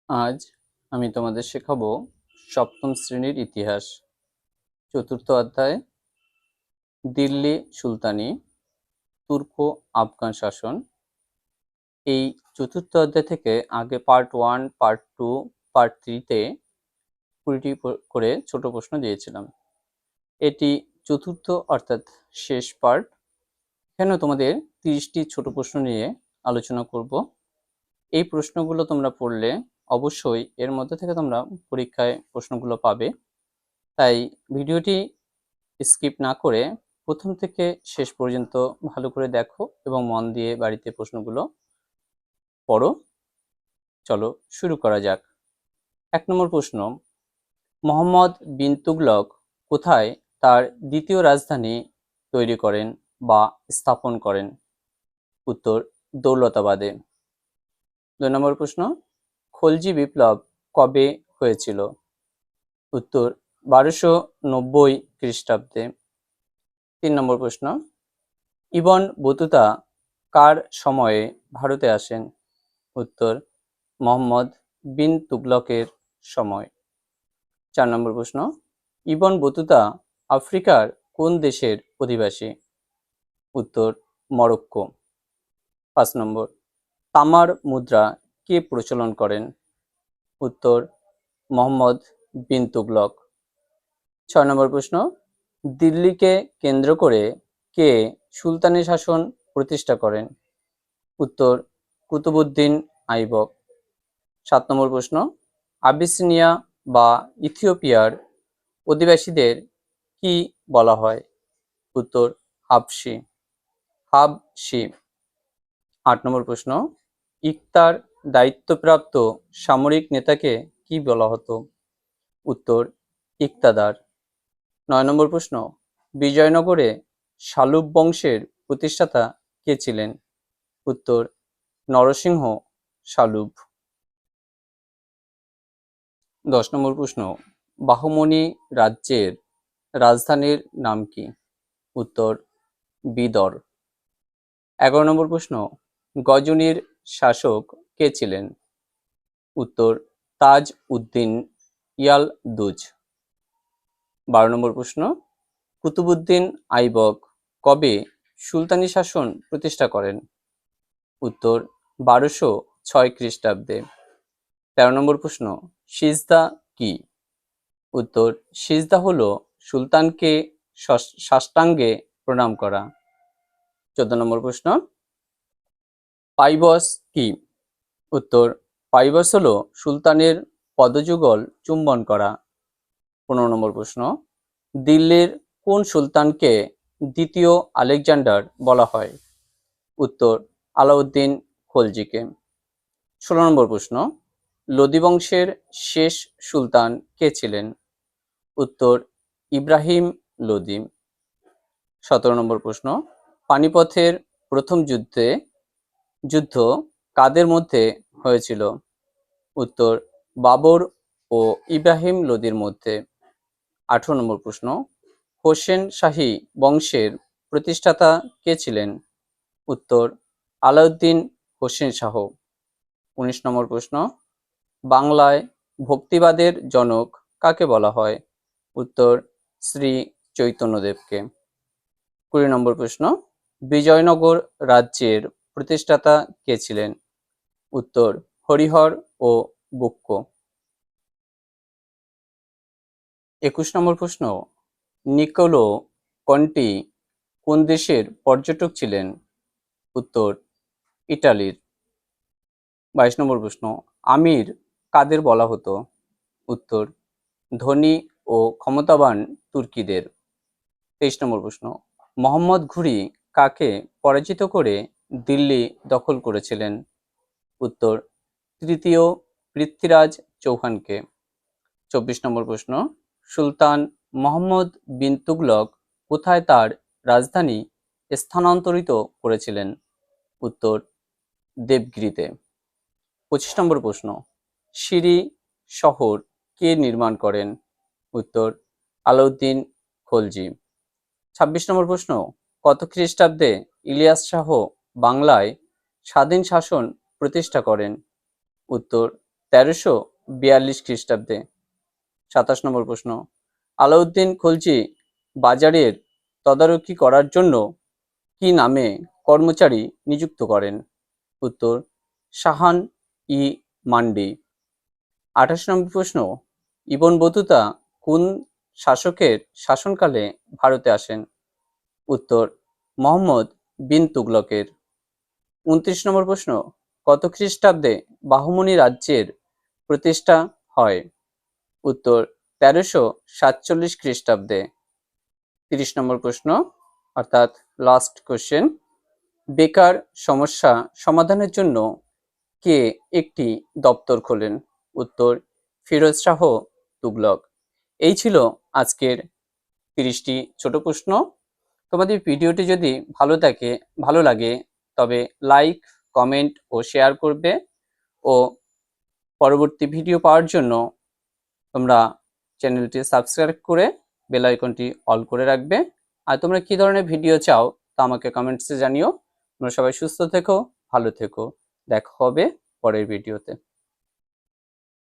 আজ আমি তোমাদের শেখাবো সপ্তম শ্রেণীর ইতিহাস, চতুর্থ অধ্যায় দিল্লি সুলতানি, তুর্কো আফগান শাসন। এই চতুর্থ অধ্যায় থেকে আগে পার্ট 1, পার্ট 2, পার্ট 3-তে 20টি করে ছোট প্রশ্ন দিয়েছিলাম। এটি চতুর্থ অর্থাৎ শেষ পার্ট। এখানেও তোমাদের 30টি ছোট প্রশ্ন নিয়ে আলোচনা করব। এই প্রশ্নগুলো তোমরা পড়লে অবশ্যই এর মধ্যে থেকে তোমরা পরীক্ষায় প্রশ্নগুলো পাবে। তাই ভিডিওটি স্কিপ না করে প্রথম থেকে শেষ পর্যন্ত ভালো করে দেখো এবং মন দিয়ে বাড়িতে প্রশ্নগুলো পড়ো। চলো শুরু করা যাক। 1 নম্বর প্রশ্ন, মোহাম্মদ বিন তুগলক কোথায় তার দ্বিতীয় রাজধানী তৈরি করেন বা স্থাপন করেন? উত্তর, দৌলতাবাদে। 2 নম্বর প্রশ্ন, খলজি বিপ্লব কবে হয়েছিল? উত্তর, 1290 খ্রিস্টাব্দে। 3 নম্বর প্রশ্ন, ইবন বতুতা কার সময়ে ভারতে আসেন? উত্তর, মোহাম্মদ বিন তুগলকের সময়। 4 নম্বর প্রশ্ন, ইবন বতুতা আফ্রিকার কোন দেশের অধিবাসী? উত্তর, মরক্কো। 5 নম্বর, তামার মুদ্রা কে প্রচলন করেন? উত্তর, মোহাম্মদ বিন তুগলক। 6 নম্বর প্রশ্ন, দিল্লিকে কেন্দ্র করে কে সুলতানি শাসন প্রতিষ্ঠা করেন? উত্তর, কুতুবউদ্দিন আইবক। 7 নম্বর প্রশ্ন, আবিসিনিয়া বা ইথিওপিয়ার অধিবাসীদের কি বলা হয়? উত্তর, হাবশি। 8 নম্বর প্রশ্ন, ইকতার দায়িত্বপ্রাপ্ত সামরিক নেতাকে কি বলা হতো? উত্তর, ইকতাদার। 9 নম্বর প্রশ্ন, বিজয়নগরে শালুব বংশের প্রতিষ্ঠাতা কে ছিলেন? উত্তর, নরসিংহ শালুব। 10 নম্বর প্রশ্ন, বাহমনি রাজ্যের রাজধানীর নাম কি? উত্তর, বিদর। 11 নম্বর প্রশ্ন, গজনির শাসক কে ছিলেন? উত্তর, তাজ উদ্দিন ইয়ালদুজ। 12 নম্বর প্রশ্ন, কুতুবউদ্দিন আইবক কবে সুলতানি শাসন প্রতিষ্ঠা করেন? উত্তর, 1206 খ্রিস্টাব্দে। 13 নম্বর প্রশ্ন, সিজদা কি? উত্তর, সিজদা হলো সুলতানকে সাষ্টাঙ্গে প্রণাম করা। 14 নম্বর প্রশ্ন, পাইবস কি? উত্তর, পাইবস হলো সুলতানের পদযুগল চুম্বন করা। 15 নম্বর প্রশ্ন, দিল্লির কোন সুলতানকে দ্বিতীয় আলেকজান্ডার বলা হয়? উত্তর, আলাউদ্দিন খলজিকে। 16 নম্বর প্রশ্ন, লোদি বংশের শেষ সুলতান কে ছিলেন? উত্তর, ইব্রাহিম লোদি। 17 নম্বর প্রশ্ন, পানিপথের প্রথম যুদ্ধ কাদের মধ্যে হয়েছিল? উত্তর, বাবর ও ইব্রাহিম লোদির মধ্যে। 18 নম্বর প্রশ্ন, হোসেন শাহী বংশের প্রতিষ্ঠাতা কে ছিলেন? উত্তর, আলাউদ্দিন হোসেন শাহ। 19 নম্বর প্রশ্ন, বাংলায় ভক্তিবাদের জনক কাকে বলা হয়? উত্তর, শ্রী চৈতন্যদেবকে। 20 নম্বর প্রশ্ন, বিজয়নগর রাজ্যের প্রতিষ্ঠাতা কে ছিলেন? উত্তর, হরিহর ও বুক্ক। 21 নম্বর প্রশ্ন, নিকোলো কন্টি কোন দেশের পর্যটক ছিলেন? উত্তর, ইটালির। 22 নম্বর প্রশ্ন, আমির কাদের বলা হতো? উত্তর, ধনী ও ক্ষমতাবান তুর্কিদের। 23 নম্বর প্রশ্ন, মোহাম্মদ ঘুরি কাকে পরাজিত করে দিল্লি দখল করেছিলেন? উত্তর, তৃতীয় পৃথ্বীরাজ চৌহানকে। 24 নম্বর প্রশ্ন, সুলতান মোহাম্মদ বিন তুগলক কোথায় তার রাজধানী স্থানান্তরিত করেছিলেন? উত্তর, দেবগিরিতে। 25 নম্বর প্রশ্ন, সিরি শহর কে নির্মাণ করেন? উত্তর, আলাউদ্দিন খলজি। 26 নম্বর প্রশ্ন, কত খ্রিস্টাব্দে ইলিয়াস শাহ বাংলায় স্বাধীন শাসন প্রতিষ্ঠা করেন? উত্তর, 1342 খ্রিস্টাব্দে। 27 নম্বর প্রশ্ন, আলাউদ্দিন খলজি বাজারের তদারকি করার জন্য কি নামে কর্মচারী নিযুক্ত করেন? উত্তর, শাহান ই মান্ডি। 28 নম্বর প্রশ্ন, ইবন বতুতা কোন শাসকের শাসনকালে ভারতে আসেন? উত্তর, মোহাম্মদ বিন তুগলকের। 29 নম্বর প্রশ্ন, কত খ্রিস্টাব্দে বাহমনি রাজ্যের প্রতিষ্ঠা হয়? উত্তর, 1347 খ্রিস্টাব্দে। 30 নম্বর প্রশ্ন অর্থাৎ লাস্ট কোশ্চেন, বেকার সমস্যা সমাধানের জন্য কে একটি দপ্তর খোলেন? উত্তর, ফিরোজ শাহ তুগলক। এই ছিল আজকের 30টি ছোট প্রশ্ন। তোমাদের ভিডিওটি যদি ভালো লাগে তবে লাইক, কমেন্ট ও শেয়ার করবে ও পরবর্তী ভিডিও পাওয়ার জন্য তোমরা চ্যানেলটি সাবস্ক্রাইব করে বেল আইকনটি অল করে রাখবে। আর তোমরা কি ধরনের ভিডিও চাও তা আমাকে কমেন্টসে জানিও। তোমরা সবাই সুস্থ থেকো, ভালো থেকো। দেখা হবে পরের ভিডিওতে।